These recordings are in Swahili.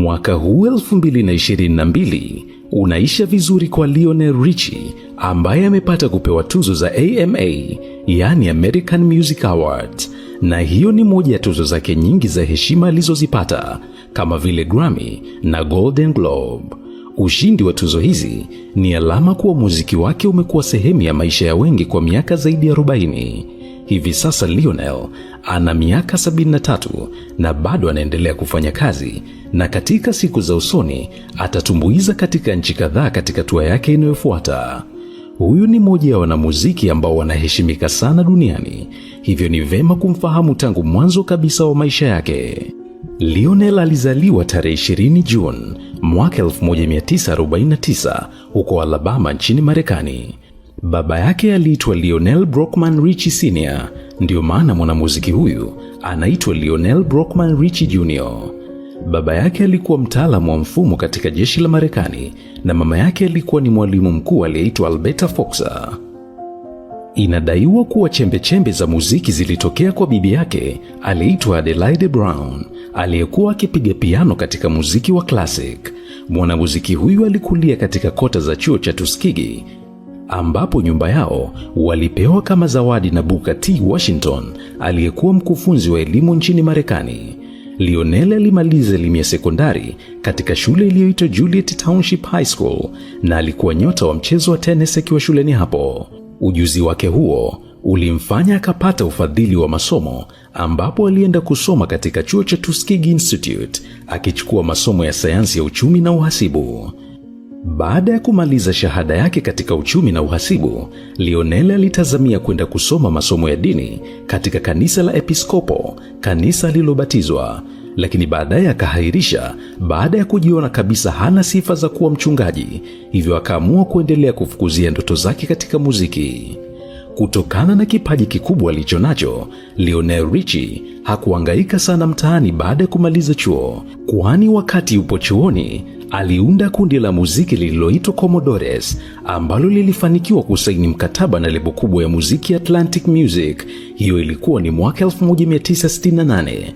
Mwaka huu 2022 unaisha vizuri kwa Lionel Richie ambaye amepata kupewa tuzo za AMA, yani American Music Awards, na hiyo ni moja ya tuzo zake nyingi za heshima alizozipata kama vile Grammy na Golden Globe. Ushindi wa tuzo hizi ni alama kuwa muziki wake umekuwa sehemu ya maisha ya wengi kwa miaka zaidi ya 40. Hivi sasa Lionel ana miaka 73 na bado anaendelea kufanya kazi, na katika siku za usoni atatumbuiza katika nchi kadhaa katika tour yake inayofuata. Huyu ni mmoja wa wanamuziki ambao wanaheshimika sana duniani, hivyo ni vema kumfahamu tangu mwanzo kabisa wa maisha yake. Lionel alizaliwa tarehe 20 Juni mwaka 1949 huko Alabama nchini Marekani. Baba yake aliitwa Lionel Brockman Richie Sr., ndio maana mwanamuziki huyu anaitwa Lionel Brockman Richie Jr. Baba yake alikuwa mtaalamu wa mfumo katika jeshi la Marekani na mama yake alikuwa ni mwalimu mkuu aliyeitwa Alberta Foxer. Inadaiwa kuwa chembe za muziki zilitokea kwa bibi yake aliyeitwa Adelaide Brown, aliyekuwa akipiga piano katika muziki wa classic. Mwanamuziki huyu alikulia katika kota za chuo cha Tuskegee, ambapo nyumba yao walipewa kama zawadi na Booker T. Washington, aliyekuwa mkufunzi wa elimu nchini Marekani. Lionel alimaliza elimu ya sekondari katika shule iliyoitwa Juliet Township High School na alikuwa nyota wa mchezo wa tennis akiwa shuleni hapo. Ujuzi wake huo ulimfanya akapata ufadhili wa masomo, ambapo alienda kusoma katika chuo cha Tuskegee Institute akichukua masomo ya sayansi ya uchumi na uhasibu. Baada ya kumaliza shahada yake katika uchumi na uhasibu, Lionel alitazamia kwenda kusoma masomo ya dini katika kanisa la Episkopo, kanisa alilobatizwa, lakini baadaye akahairisha baada ya kujiona kabisa hana sifa za kuwa mchungaji, hivyo akaamua kuendelea kufukuzia ndoto zake katika muziki. Kutokana na kipaji kikubwa alichonacho, Lionel Richie hakuhangaika sana mtaani baada ya kumaliza chuo, kwani wakati yupo chuoni aliunda kundi la muziki lililoitwa Commodores, ambalo lilifanikiwa kusaini mkataba na lebo kubwa ya muziki Atlantic Music. Hiyo ilikuwa ni mwaka 1968,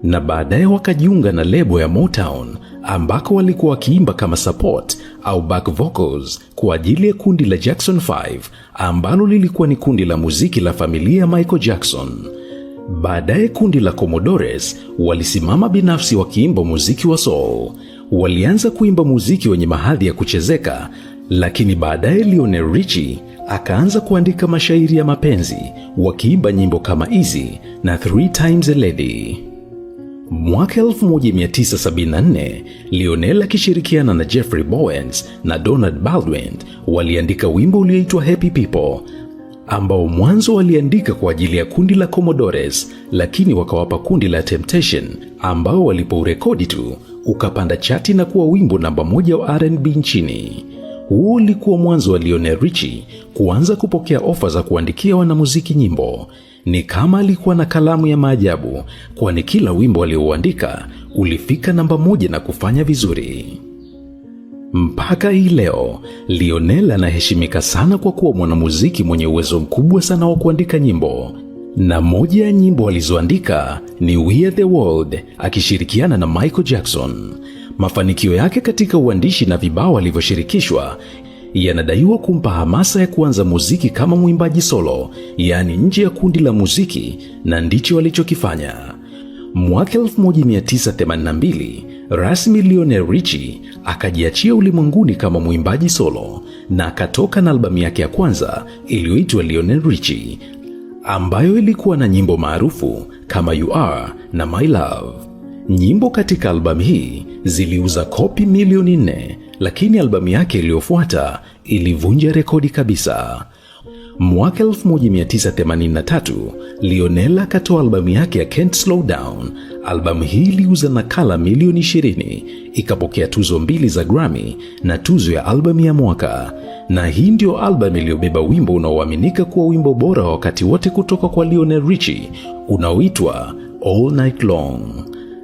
na baadaye wakajiunga na lebo ya Motown, ambako walikuwa wakiimba kama support au back vocals kwa ajili ya kundi la Jackson 5, ambalo lilikuwa ni kundi la muziki la familia ya Michael Jackson. Baadaye kundi la Commodores walisimama binafsi wakiimba muziki wa soul. Walianza kuimba muziki wenye mahadhi ya kuchezeka, lakini baadaye Lionel Richie akaanza kuandika mashairi ya mapenzi, wakiimba nyimbo kama Easy na 3 Times a Lady. Mwaka 1974, Lionel akishirikiana na Jeffrey Bowens na Donald Baldwin waliandika wimbo ulioitwa Happy People, ambao mwanzo waliandika kwa ajili ya kundi la Commodores, lakini wakawapa kundi la Temptation, ambao walipourekodi tu ukapanda chati na kuwa wimbo namba 1 wa R&B nchini. Huo ulikuwa mwanzo wa Lionel Richie kuanza kupokea ofa za kuandikia wanamuziki nyimbo. Ni kama alikuwa na kalamu ya maajabu, kwani kila wimbo alioandika ulifika namba 1 na kufanya vizuri. Mpaka hii leo, Lionel anaheshimika sana kwa kuwa mwanamuziki mwenye uwezo mkubwa sana wa kuandika nyimbo. Na moja ya nyimbo alizoandika ni We Are The World akishirikiana na Michael Jackson. Mafanikio yake katika uandishi na vibao alivyoshirikishwa yanadaiwa kumpa hamasa ya kuanza muziki kama mwimbaji solo, yani nje ya kundi la muziki, na ndicho alichokifanya. Mwaka 1982 rasmi Lionel Richie akajiachia ulimwenguni kama mwimbaji solo na akatoka na albamu yake ya kwanza iliyoitwa Lionel Richie, ambayo ilikuwa na nyimbo maarufu kama You Are na My Love. Nyimbo katika albamu hii ziliuza kopi milioni 4, lakini albamu yake iliyofuata ilivunja rekodi kabisa. Mwaka 1983 Lionel akatoa albamu yake ya Can't Slow Down. Albamu hii iliuza nakala milioni 20, ikapokea tuzo 2 za Grammy na tuzo ya albamu ya mwaka. Na hii ndio albamu iliyobeba wimbo unaoaminika kuwa wimbo bora wakati wote kutoka kwa Lionel Richie, unaoitwa All Night Long.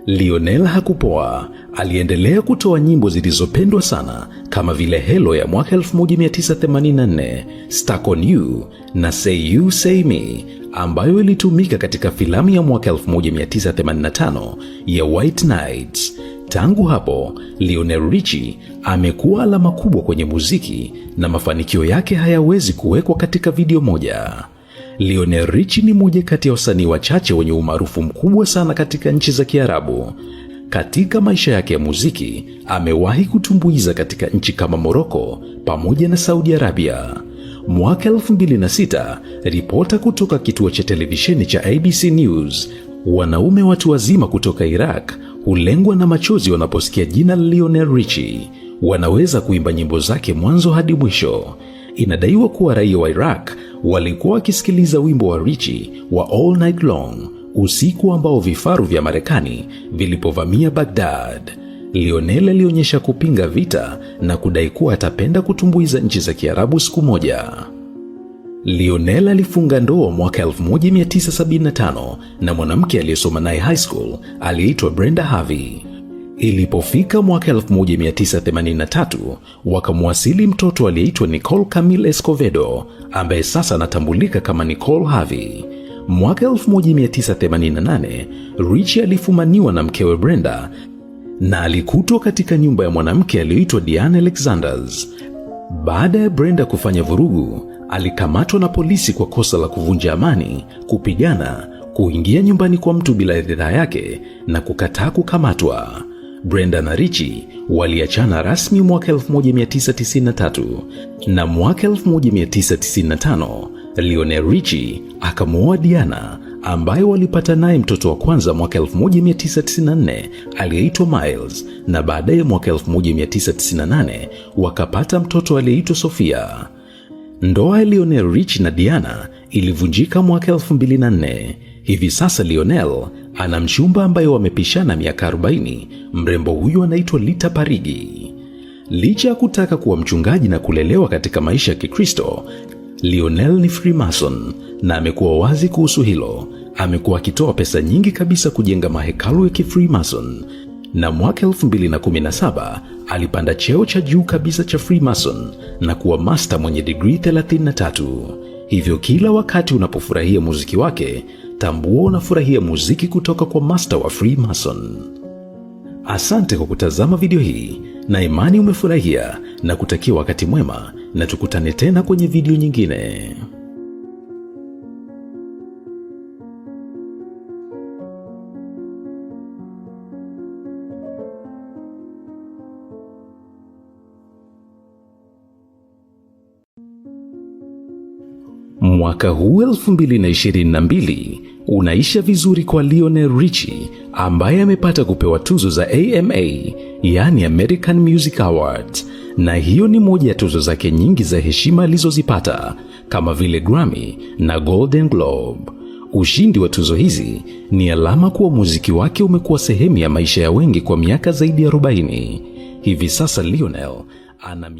Lionel hakupoa, aliendelea kutoa nyimbo zilizopendwa sana kama vile Hello ya mwaka 1984, Stuck on You na Say You Say Me, ambayo ilitumika katika filamu ya mwaka 1985 ya White Nights. Tangu hapo, Lionel Richie amekuwa alama kubwa kwenye muziki na mafanikio yake hayawezi kuwekwa katika video moja. Lionel Richie ni mmoja kati ya wasanii wachache wenye umaarufu mkubwa sana katika nchi za Kiarabu. Katika maisha yake ya muziki, amewahi kutumbuiza katika nchi kama Morocco pamoja na Saudi Arabia. Mwaka 2006, ripota kutoka kituo cha televisheni cha ABC News, wanaume watu wazima kutoka Iraq hulengwa na machozi wanaposikia jina la Lionel Richie. Wanaweza kuimba nyimbo zake mwanzo hadi mwisho. Inadaiwa kuwa raia wa Iraq walikuwa wakisikiliza wimbo wa Richie wa All Night Long usiku ambao vifaru vya Marekani vilipovamia Baghdad. Lionel alionyesha kupinga vita na kudai kuwa atapenda kutumbuiza nchi za Kiarabu siku moja. Lionel alifunga ndoa mwaka 1975 na mwanamke aliyesoma naye high school aliyeitwa Brenda Harvey. Ilipofika mwaka 1983, wakamwasili mtoto aliyeitwa Nicole Camille Escovedo, ambaye sasa anatambulika kama Nicole Harvey. Mwaka 1988, Richie alifumaniwa na mkewe Brenda na alikutwa katika nyumba ya mwanamke aliyeitwa Diane Alexanders. Baada ya Brenda kufanya vurugu, alikamatwa na polisi kwa kosa la kuvunja amani, kupigana, kuingia nyumbani kwa mtu bila ridhaa yake na kukataa kukamatwa. Brenda na Richie waliachana rasmi mwaka 1993 na mwaka 1995 Lionel Richie akamuoa Diana, ambaye walipata naye mtoto wa kwanza mwaka 1994 aliyeitwa Miles, na baadaye mwaka 1998 wakapata mtoto aliyeitwa Sofia. Ndoa ya Lionel Richie na Diana ilivunjika mwaka 2004. Hivi sasa Lionel ana mchumba ambaye wamepishana miaka 40. Mrembo huyu anaitwa Lita Parigi. Licha ya kutaka kuwa mchungaji na kulelewa katika maisha ya Kikristo, Lionel ni Freemason na amekuwa wazi kuhusu hilo. Amekuwa akitoa pesa nyingi kabisa kujenga mahekalu ya Kifreemason, na mwaka 2017 alipanda cheo cha juu kabisa cha Freemason na kuwa master mwenye degree 33. Hivyo kila wakati unapofurahia muziki wake, tambua unafurahia muziki kutoka kwa master wa Freemason. Asante kwa kutazama video hii, na imani umefurahia, na kutakia wakati mwema, na tukutane tena kwenye video nyingine. Mwaka huu 2022 unaisha vizuri kwa Lionel Richie, ambaye amepata kupewa tuzo za AMA, yani American Music Awards, na hiyo ni moja ya tuzo zake nyingi za heshima alizozipata kama vile Grammy na Golden Globe. Ushindi wa tuzo hizi ni alama kuwa muziki wake umekuwa sehemu ya maisha ya wengi kwa miaka zaidi ya 40. Hivi sasa Lionel ana